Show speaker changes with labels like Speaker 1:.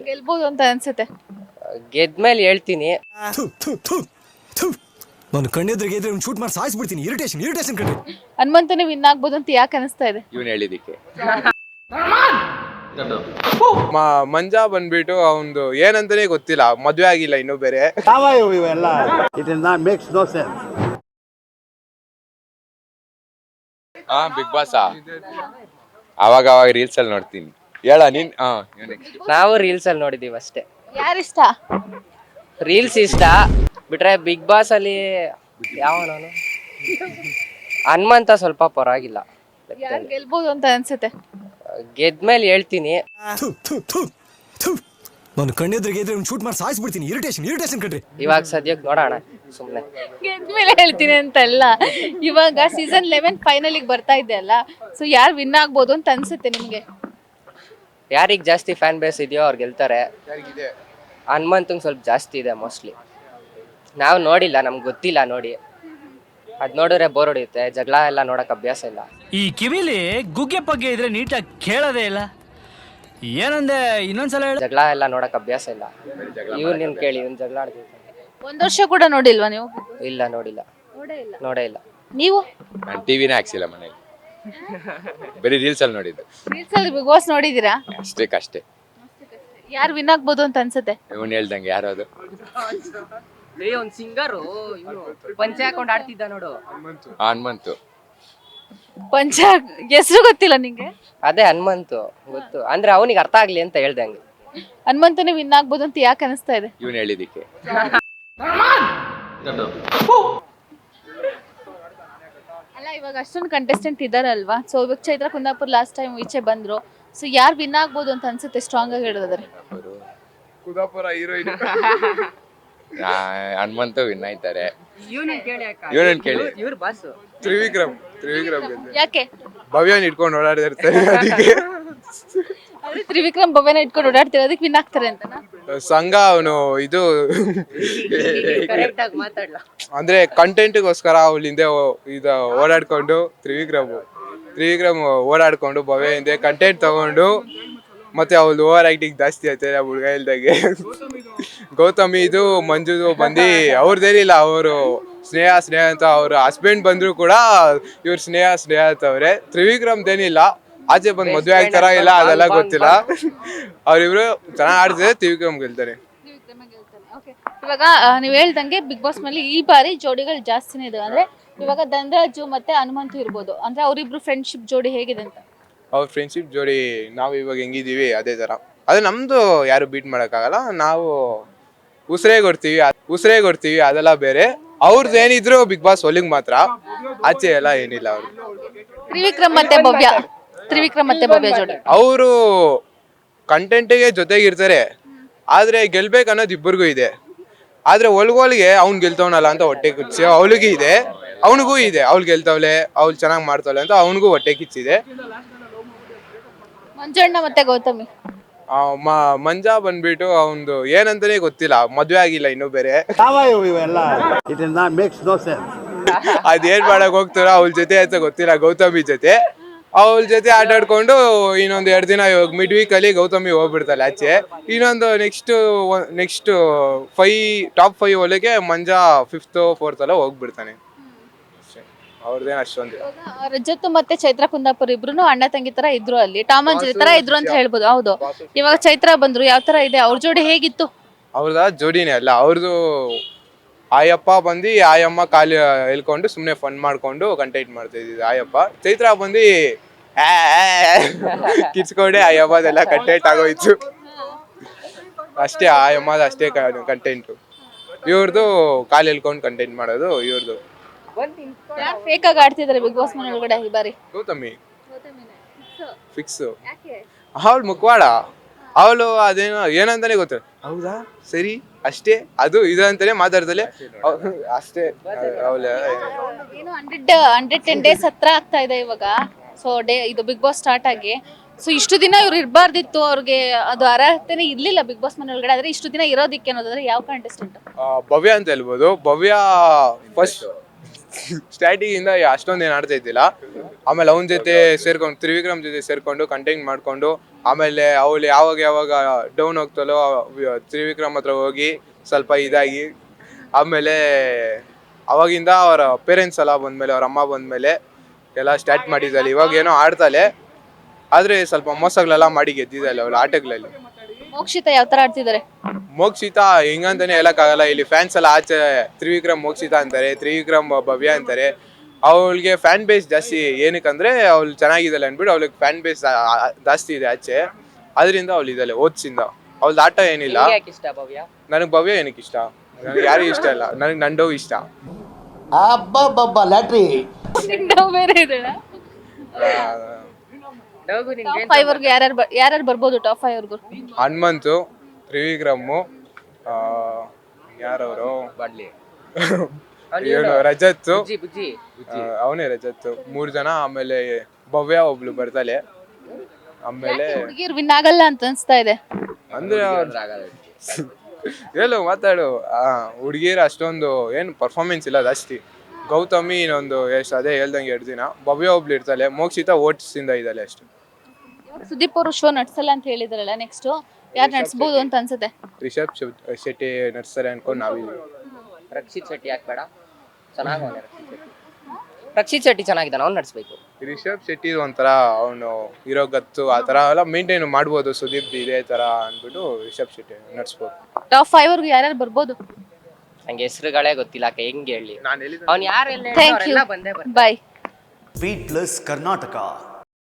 Speaker 1: ಗೆಲ್ಬಹುದು ಅಂತ ಅನ್ಸುತ್ತೆ?
Speaker 2: ಗೆದ್ಮೇಲೆ ಹೇಳ್ತೀನಿ.
Speaker 3: ನಾನು ಕಣ್ಣೆದ್ರಿಗೆ ಇದ್ರೆ ಒಂದು ಶೂಟ್ ಮಾಡಿ ಸಾಯಿಸ್ಬಿಡ್ತೀನಿ. ಇರಿಟೇಷನ್ ಕಣ್ರಿ.
Speaker 1: ಹನುಮಂತನೇ ವಿನ್ ಆಗ್ಬೋದು ಅಂತ ಯಾಕೆ ಅನಿಸ್ತಾ ಇದೆ?
Speaker 4: ಇವನು ಹೇಳಿದಕ್ಕೆ
Speaker 5: ಮಂಜಾ ಬಂದ್ಬಿಟ್ಟು ಅವನ್ದು ಏನಂತಾನೆ ಗೊತ್ತಿಲ್ಲ, ಮದ್ವೆ ಆಗಿಲ್ಲ ಇನ್ನೂ ಬೇರೆ.
Speaker 4: ಬಿಗ್ ಬಾಸ್ ಅವಾಗ ರೀಲ್ಸ್ ಅಲ್ಲಿ ನೋಡ್ತೀನಿ. ಹೇಳ ನೀನ್.
Speaker 2: ನಾವು ರೀಲ್ಸ್ ಅಲ್ಲಿ ನೋಡಿದೀವಿ ಅಷ್ಟೇ.
Speaker 1: ಯಾರಿಷ್ಟ?
Speaker 2: ರೀಲ್ಸ್ ಇಷ್ಟ ಬಿಟ್ರೆ ಬಿಗ್ ಬಾಸ್ ಅಲ್ಲಿ ಯಾವ ನಾನು ಹನುಮಂತ ಸ್ವಲ್ಪ ಪರವಾಗಿಲ್ಲ.
Speaker 1: ಯಾರು ಗೆಲ್ಬಹುದು ಅಂತ ಅನ್ಸುತ್ತೆ?
Speaker 2: ಗೆದ್ಮೇಲೆ ಹೇಳ್ತೀನಿ.
Speaker 3: ನಾನು ಕಣ್ಣೆದ್ರಿಗೆ ಇದ್ರೆ ಒಂದು ಶೂಟ್ ಮಾಡಿ ಸಾಯಿಸ್ಬಿಡ್ತೀನಿ. ಇರಿಟೇಷನ್ ಕಣ್ರಿ.
Speaker 2: ಇವಾಗ ಸದ್ಯಕ್ಕೆ ನೋಡೋಣ ಸುಮ್ಮನೆ.
Speaker 1: ಗೆದ್ಮೇಲೆ ಹೇಳ್ತೀನಿ ಅಂತಲ್ಲ, ಇವಾಗ ಸೀಸನ್ 11 ಫೈನಲಿಗೆ ಬರ್ತಾ ಇದೆ ಅಲ್ಲ, ಸೊ ಯಾರು ವಿನ್ ಆಗ್ಬೋದು ಅಂತ ಅನ್ಸುತ್ತೆ ನಿಮ್ಗೆ?
Speaker 2: ಯಾರಿಗೆ ಜಾಸ್ತಿ ಫ್ಯಾನ್ ಬೇಸ್ ಇದೆಯೋ ಅವ್ರು ಗೆಲ್ತಾರೆ. ಹನುಮಂತಂಗೆ ಸ್ವಲ್ಪ ಜಾಸ್ತಿ ಇದೆ ಮೋಸ್ಟ್ಲಿ. ನಾವು ನೋಡಿಲ್ಲ, ನಮ್ಗೆ ಗೊತ್ತಿಲ್ಲ ನೋಡಿ. ಅದ್ ನೋಡಿದ್ರೆ ಬೋರ್ ಹೊಡಿಯುತ್ತೆ. ಜಗಳ ಎಲ್ಲ ನೋಡಕ್ ಅಭ್ಯಾಸ ಇಲ್ಲ.
Speaker 6: ಈ ಕಿವಿಲಿ ಗುಗ್ಗೆ ಪಗ್ಗೆ ಇದ್ರೆ ನೀಟಾಗಿ ಕೇಳೋದೇ ಇಲ್ಲ. ಏನಂದೆ ಇನ್ನೊಂದ್ಸಲ ಹೇಳ.
Speaker 2: ಜಗಳ ಎಲ್ಲ ನೋಡಕ್ ಅಭ್ಯಾಸ ಇಲ್ಲ. ಇವ್ನ ಕೇಳಿ, ಇವ್ನ ಜಗಳ ಆಡ್ತಿರ್ತಾನೆ.
Speaker 1: ಒಂದ್ ವರ್ಷ ಕೂಡ ನೋಡಿಲ್ವಾ ನೀವು?
Speaker 2: ಇಲ್ಲ, ನೋಡಿಲ್ಲ, ನೋಡೇ ಇಲ್ಲ.
Speaker 1: ನೀವು?
Speaker 4: ನಾನು ಟಿವಿನೇ ಹಾಕ್ಸಿಲ್ಲ ಮನೇಲಿ, ಬರೀ ರೀಲ್ಸ್ ಅಲ್ಲಿ ನೋಡಿದ್ದು.
Speaker 1: ರೀಲ್ಸ್ ಅಲ್ಲಿ ಬಿಗ್ ಬಾಸ್ ನೋಡಿದೀರಾ?
Speaker 4: ಅಷ್ಟೇ.
Speaker 1: ಯಾರು ವಿನ್ ಆಗ್ಬೋದು ಅಂತ ಅನ್ಸುತ್ತೆ?
Speaker 4: ಇವನು ಹೇಳ್ದಂಗೆ ಯಾರು ಅದು
Speaker 2: ಒಂದ್ ಸಿಂಗರು ಪಂಚೆ ಹಾಕೊಂಡ್ ಆಡ್ತಿದ್ದ ನೋಡು,
Speaker 4: ಹನುಮಂತು.
Speaker 1: ಪಂಚ ಹೆಸರು ಗೊತ್ತಿಲ್ಲ ನಿಂಗೆ?
Speaker 2: ಅದೇ ಹನುಮಂತು ಗೊತ್ತು, ಅಂದ್ರೆ ಅವನಿಗೆ ಅರ್ಥ ಆಗ್ಲಿ ಅಂತ ಹೇಳ್ದಂಗೆ.
Speaker 1: ಹನುಮಂತನೇ ವಿನ್ ಆಗ್ಬೋದು ಅಂತ ಯಾಕೆ ಅನಿಸ್ತಾ ಇದೆ?
Speaker 4: ಇವನು ಹೇಳಿದಕ್ಕೆ
Speaker 1: ಅಲ್ಲ, ಇವಾಗ ಅಷ್ಟೊಂದು ಕಂಟೆಸ್ಟೆಂಟ್ ಇದಾರಲ್ವಾ, ಸೊ ಇವಾಗ ಚೈತ್ರ ಕುಂದಾಪುರ್ ಲಾಸ್ಟ್ ಟೈಮ್ ಈಚೆ ಬಂದ್ರು, ಸೊ ಯಾರು ವಿನ್ ಆಗ್ಬೋದು ಅಂತ ಅನ್ಸುತ್ತೆ ಸ್ಟ್ರಾಂಗ್ ಆಗಿ ಹೇಳಿದ್ರೆ?
Speaker 5: ಕುದಾಪುರ ಹೀರೋಯಿನ್
Speaker 4: ಹನುಮಂತು ವಿನ್ ಆಯ್ತಾರೆ. ಇವನನ್ ಕೇಳಿ.
Speaker 2: ಇವ್ರ ಬಾಸ್
Speaker 5: ತ್ರಿವಿಕ್ರಮ್
Speaker 1: ಯಾಕೆ?
Speaker 5: ಭವ್ಯನ್ ಇಟ್ಕೊಂಡು ಓಡಾಡ್ತಿರ್ತಾರೆ, ಅದಕ್ಕೆ
Speaker 1: ಅವ್ರು ತ್ರಿವಿಕ್ರಮ್ ಭವ್ಯನ ಇಟ್ಕೊಂಡು ಓಡಾಡ್ತಿರೋ ಅದಕ್ಕೆ ವಿನ್ ಆಗ್ತಾರೆ ಅಂತ
Speaker 5: ಸಂಘ ಅವನು ಇದು
Speaker 2: ಕರೆಕ್ಟ್ ಆಗಿ ಮಾತಾಡ್ಲಾ.
Speaker 5: ಅಂದ್ರೆ ಕಂಟೆಂಟ್ಗೋಸ್ಕರ ಅವಳ ಹಿಂದೆ ಇದು ಓಡಾಡ್ಕೊಂಡು ತ್ರಿವಿಕ್ರಮ್ ಓಡಾಡ್ಕೊಂಡು ಭವ್ಯ ಹಿಂದೆ ಕಂಟೆಂಟ್ ತಗೊಂಡು, ಮತ್ತೆ ಅವಳು ಓವರ್ ಆಕ್ಟಿಂಗ್ ಜಾಸ್ತಿ ಆಯ್ತಾರೆ ಆ ಹುಡುಗ ಇಲ್ದಾಗೆ. ಗೌತಮಿ ಇದು ಮಂಜುದು ಬಂದು ಅವ್ರದ್ದೇನಿಲ್ಲ, ಅವರು ಸ್ನೇಹ ಅಂತ ಅವ್ರ ಹಸ್ಬೆಂಡ್ ಬಂದ್ರು ಕೂಡ ಇವ್ರು ಸ್ನೇಹ ಅಂತವ್ರೆ. ತ್ರಿವಿಕ್ರಮ್ದೇನಿಲ್ಲ, ಆಚೆ ಬಂದು ಮದ್ವೆ ಆಗ್ತಾರ ಇಲ್ಲ ಅದೆಲ್ಲ ಗೊತ್ತಿಲ್ಲ. ಅವ್ರಿಬ್ರು ಚೆನ್ನಾಗಿ ಆಡ್ತಿದ್ರೆ ತ್ರಿವಿಕ್ರಮ್ ಗೆಲ್ತಾರೆ.
Speaker 1: ಇವಾಗ ನೀವ್ ಹೇಳ್ದಂಗೆ ಬಿಗ್ ಬಾಸ್ ನಲ್ಲಿ ಈ ಬಾರಿ ಜೋಡಿಗಳು ಜಾಸ್ತಿನೇ ಇದೆ. ಅಂದ್ರೆ ಇವಾಗ ಧನರಾಜು ಮತ್ತೆ ಹನುಮಂತು ಇರ್ಬೋದು, ಅಂದ್ರೆ ಅವರಿಬ್ರು ಫ್ರೆಂಡ್ಶಿಪ್ ಜೋಡಿ ಹೇಗಿದೆ ಅಂತ?
Speaker 5: ಅವ್ರ ಫ್ರೆಂಡ್ಶಿಪ್ ಜೋಡಿ ನಾವು ಇವಾಗ ಹೆಂಗಿದೀವಿ ಅದೇ ತರ. ಅದು ನಮ್ದು ಯಾರು ಬೀಟ್ ಮಾಡಕ್ಕಾಗಲ್ಲ. ನಾವು ಉಸಿರೇ ಕೊಡ್ತೀವಿ ಅದೆಲ್ಲ ಬೇರೆ. ಅವ್ರದ್ದು ಏನಿದ್ರು ಬಿಗ್ ಬಾಸ್ ಒಲಿಗ್ ಮಾತ್ರ, ಆಚೆ ಎಲ್ಲ ಏನಿಲ್ಲ. ಅವ್ರು
Speaker 1: ತ್ರಿವಿಕ್ರಮ್ ಮತ್ತೆ ಭವ್ಯ ಜೋಡಿ
Speaker 5: ಅವರು ಕಂಟೆಂಟ್ಗೆ ಜೊತೆಗಿರ್ತಾರೆ, ಆದ್ರೆ ಗೆಲ್ಬೇಕು ಅನ್ನೋದು ಇಬ್ಬರಿಗೂ ಇದೆ. ಆದ್ರೆ ಒಳಗೊಳಗೆ ಅವ್ನ್ ಗೆಲ್ತವನಲ್ಲ ಅಂತ ಹೊಟ್ಟೆ ಕಿಚ್ಚಿ ಅವಳಿಗೆ ಇದೆ, ಅವನಿಗೂ ಇದೆ. ಅವ್ಳು ಗೆಲ್ತವಳೆ, ಅವ್ಳು ಚೆನ್ನಾಗಿ ಮಾಡ್ತಾವಳೆ ಅಂತ ಅವನಿಗೂ ಹೊಟ್ಟೆ ಕಿಚ್ಚಿದೆ.
Speaker 1: ಮಂಜಣ್ಣ ಮತ್ತೆ ಗೌತಮಿ.
Speaker 5: ಮಂಜಾ ಬಂದ್ಬಿಟ್ಟು ಅವನ್ದು ಏನಂತಾನೆ ಗೊತ್ತಿಲ್ಲ, ಮದ್ವೆ ಆಗಿಲ್ಲ ಇನ್ನೂ ಬೇರೆ. ಅದೇನ್ ಮಾಡಕ್ ಹೋಗ್ತಾರ ಅವಳ ಜೊತೆ ಅಂತ ಗೊತ್ತಿಲ್ಲ. ಗೌತಮಿ ಜೊತೆ ಆಟಾಡ್ಕೊಂಡು ಇನ್ನೊಂದು 2 ದಿನ ಇವಾಗ ಮಿಡ್ ವೀಕ್ ಅಲ್ಲಿ ಗೌತಮಿ ಹೋಗ್ಬಿಡ್ತಾಳೆ ಆಚೆ. ಇನ್ನೊಂದು ನೆಕ್ಸ್ಟ್ ಟಾಪ್ 5 ಒಳಗೆ ಮಂಜಾ 5th 4th ಅಲ್ಲ ಹೋಗ್ಬಿಡ್ತಾನೆ. ಅವ್ರದ್ದೇನು ಅಷ್ಟೊಂದು.
Speaker 1: ರಜತ್ ಮತ್ತೆ ಚೈತ್ರ ಕುಂದಾಪುರ್ ಇಬ್ರು ಅಣ್ಣ ತಂಗಿ ತರ ಇದ್ರು, ಅಲ್ಲಿ ಟಾಮ್ ಅಂಡ್ ಜೆರಿ ತರ ಇದ್ರು ಅಂತ ಹೇಳ್ಬೋದು. ಹೌದು, ಇವಾಗ ಚೈತ್ರ ಬಂದ್ರು, ಯಾವ ತರ ಇದೆ ಅವ್ರ ಜೋಡಿ? ಹೇಗಿತ್ತು
Speaker 5: ಅವ್ರದ ಜೋಡಿನೇ ಅಲ್ಲ, ಅವ್ರದ್ದು ಆಯಪ್ಪ ಬಂದು ಆಯಮ್ಮ ಕಾಲು ಎಲ್ಕೊಂಡು ಸುಮ್ನೆ ಫನ್ ಮಾಡ್ಕೊಂಡು ಕಂಟೆಂಟ್ ಮಾಡ್ತಾ ಇದ್ದಿದ್ದು ಆಯಪ್ಪ. ಚೈತ್ರ ಬಂದು ಕಿರ್ಚ್ಕೊಂಡೆ ಆಯಮ್ಮದೆಲ್ಲ ಕಂಟೆಂಟ್ ಆಗೋಯ್ತು ಅಷ್ಟೇ. ಆಯಮ್ಮದ ಅಷ್ಟೇ ಕಂಟೆಂಟು. ಇವ್ರದ್ದು ಕಾಲು ಎಲ್ಕೊಂಡು ಕಂಟೆಂಟ್ ಮಾಡೋದು ಇವ್ರದ್ದು.
Speaker 1: ಫೇಕ್ ಆಗಿ ಆಡ್ತಿದಾರೆ ಬಿಗ್ ಬಾಸ್ ಮನೆ ಒಳಗಡೆ ಈ ಬಾರಿ?
Speaker 5: ಗೌತಮಿ ಫಿಕ್ಸ್. ಅವಳು ಮುಖವಾಡ, ಅವಳು ಅದೇನೋ ಏನಂತಾನೆ ಗೊತ್ತಿಲ್ಲ. ಹೌದಾ ಸರಿ ಅಷ್ಟೇ, ಅದು ಇದು ಅಂತಾನೆ ಮಾತಾಡ್ದಲೆ ಅಷ್ಟೇ.
Speaker 1: ಏನು 110 days ಹತ್ರ ಆಗ್ತಾ ಇದೆ ಇವಾಗ. ಸೊ ಇದು ಬಿಗ್ ಬಾಸ್ ಸ್ಟಾರ್ಟ್ ಆಗಿ ಸೊ ಇಷ್ಟು ದಿನ ಇವ್ರು ಇರಬಾರ್ದಿತ್ತು, ಅವ್ರಿಗೆ ಅದು ಅರ್ಹತೆನೇ ಇರ್ಲಿಲ್ಲ ಬಿಗ್ ಬಾಸ್ ಮನೆ ಒಳಗಡೆ. ಆದ್ರೆ ಇಷ್ಟು ದಿನ ಇರೋದಿಕ್ಕೆ ಅನ್ನೋದಾದ್ರೆ ಯಾವ ಕಂಟೆಸ್ಟೆಂಟ್?
Speaker 5: ಭವ್ಯ ಅಂತ ಹೇಳ್ಬೋದು. ಭವ್ಯ ಸ್ಟಾರ್ಟಿಂಗಿಂದ ಅಷ್ಟೊಂದು ಏನು ಆಡ್ತಾ ಇದ್ದಿಲ್ಲ. ಆಮೇಲೆ ಅವನ ಜೊತೆ ಸೇರ್ಕೊಂಡು ತ್ರಿವಿಕ್ರಮ್ ಜೊತೆ ಸೇರ್ಕೊಂಡು ಕಂಟೆಂಟ್ ಮಾಡಿಕೊಂಡು ಆಮೇಲೆ ಅವಳು ಯಾವಾಗ ಡೌನ್ ಹೋಗ್ತಲೋ ತ್ರಿವಿಕ್ರಮ್ ಹತ್ರ ಹೋಗಿ ಸ್ವಲ್ಪ ಇದಾಗಿ ಆಮೇಲೆ ಅವಾಗಿಂದ ಅವರ ಪೇರೆಂಟ್ಸ್ ಎಲ್ಲ ಬಂದಮೇಲೆ ಅವ್ರ ಅಮ್ಮ ಬಂದಮೇಲೆ ಎಲ್ಲ ಸ್ಟಾರ್ಟ್ ಮಾಡಿದ್ದಾಳೆ. ಇವಾಗ ಏನೋ ಆಡ್ತಾಳೆ, ಆದರೆ ಸ್ವಲ್ಪ ಮೋಸಗಳೆಲ್ಲ ಮಾಡಿ ಗೆದ್ದಿದ್ದಾಳೆ ಅವಳು ಆಟಗಳಲ್ಲಿ.
Speaker 1: ಮೋಕ್ಷಿತಾ ಯಾವ ತರ ಆಡ್ತಿದ್ದಾರೆ?
Speaker 5: ಮೋಕ್ಷಿತಾ ಹಿಂಗಂತಾನೆ ಹೇಳಕ್ಕಾಗಲ್ಲ. ಇಲ್ಲಿ ಫ್ಯಾನ್ಸ್ ಎಲ್ಲ ಆಚೆ ತ್ರಿವಿಕ್ರಮ್ ಮೋಕ್ಷಿತಾ ಅಂತಾರೆ, ತ್ರಿವಿಕ್ರಮ್ ಭವ್ಯ ಅಂತಾರೆ. ಅವಳಿಗೆ ಫ್ಯಾನ್ ಬೇಸ್ ಜಾಸ್ತಿ. ಏನಕ್ಕಂದ್ರೆ ಅವಳು ಚೆನ್ನಾಗಿದ್ದಾಳೆ ಅಂದ್ಬಿಟ್ಟು ಅವಳಿಗೆ ಫ್ಯಾನ್ ಬೇಸ್ ಜಾಸ್ತಿ ಇದೆ ಆಚೆ. ಅದರಿಂದ ಅವಳು ಇದ್ದಾಳೆ ಓದ್ಸಿಂದ. ಅವಳ್ದು ಆಟ ಏನಿಲ್ಲ.
Speaker 2: ಯಾಕೆ ಇಷ್ಟ ಭವ್ಯ?
Speaker 5: ನನಗೆ ಭವ್ಯ ಏನಕ್ಕೆ ಇಷ್ಟ? ನನಗೆ ಯಾರಿಗೂ ಇಷ್ಟ ಇಲ್ಲ. ನನಗೆ ನಂಡೋ ಇಷ್ಟ.
Speaker 7: ಲ್ಯಾಟ್ರಿ
Speaker 1: ನಾವು ಬೇರೆ ಇದ್ದಾಳ. ಟಾಪ್ 5 ವರ್ಗು ಯಾರ್ಯಾರು ಬರ್ಬೋದು? ಟಾಪ್ 5 ವರ್ಗು
Speaker 5: ಹನುಮಂತು, ತ್ರಿವಿಕ್ರಮ್ಮು, ಯಾರವರು ಇವನು ರಜತ್, ಅವನೇ ರಜತ್, 3 ಜನ. ಆಮೇಲೆ ಭವ್ಯ ಒಬ್ಳು ಬರ್ತಾಳೆ. ಆಮೇಲೆ
Speaker 1: ಹುಡುಗಿರು ವಿನ್ ಆಗಲ್ಲ ಅಂತ ಅನ್ಸ್ತಾ ಇದೆ.
Speaker 5: ಅಂದ್ರೆ ಹೇಳು ಮಾತಾಡು. ಹುಡುಗಿರು ಅಷ್ಟೊಂದು ಏನು ಪರ್ಫಾರ್ಮೆನ್ಸ್ ಇಲ್ಲ ಜಾಸ್ತಿ. ಗೌತಮಿ ಇನ್ನೊಂದು ಎಷ್ಟು ಅದೇ ಹೇಳ್ದಂಗೆ 2 ದಿನ. ಭವ್ಯ ಒಬ್ಳು ಇರ್ತಾಳೆ. ಮೋಕ್ಷಿತಾ ಓಟ್ಸಿಂದ ಇದ್ದಾಳೆ ಅಷ್ಟೇ.
Speaker 1: ಸುದೀಪ್ ಅವರು ಶೋ ನಡ್ಸಲ್ಲ ಅಂತ ಹೇಳಿದಾರಲ್ಲ, ನೆಕ್ಸ್ಟ್ ಯಾರು ನಡ್ಸ್ಬೋದು ಅಂತ ಅನ್ಸುತ್ತೆ?
Speaker 5: ರಿಷಬ್ ಶೆಟ್ಟಿ ನಡ್ಸ್ತಾರೆ ಅನ್ಕೊಂಡು ನಾವಿದ್ದೀವಿ.
Speaker 2: ರಕ್ಷಿತ್ ಶೆಟ್ಟಿ ಯಾಕೆ ಬೇಡ? ಚೆನ್ನಾಗಿ ರಕ್ಷಿತ್ ಶೆಟ್ಟಿ ಚೆನ್ನಾಗಿದ್ದಾನೆ, ಅವ್ನು ನಡ್ಸ್ಬೇಕು.
Speaker 5: ರಿಷಬ್ ಶೆಟ್ಟಿ ಒಂಥರ ಅವನು ಇರೋ ಗತ್ತು ಆ ಥರ ಎಲ್ಲ ಮೇಂಟೈನ್ ಮಾಡ್ಬೋದು. ಸುದೀಪ್ ಇದೇ ಥರ ಅಂದ್ಬಿಟ್ಟು ರಿಷಬ್ ಶೆಟ್ಟಿ ನಡ್ಸ್ಬೋದು.
Speaker 1: ಟಾಪ್ 5 ವರ್ಗು ಯಾರ್ಯಾರು ಬರ್ಬೋದು?
Speaker 2: ನಂಗೆ ಹೆಸರುಗಳೇ ಗೊತ್ತಿಲ್ಲ ಹೆಂಗೆ ಹೇಳಿ.
Speaker 5: ನಾನು ಹೇಳಿದ
Speaker 2: ಅವ್ನು ಯಾರೆಲ್ಲ
Speaker 1: ಥ್ಯಾಂಕ್ ಯು,
Speaker 2: ಬಂದೇ
Speaker 1: ಬಾಯ್.
Speaker 7: Sweet plus Karnataka.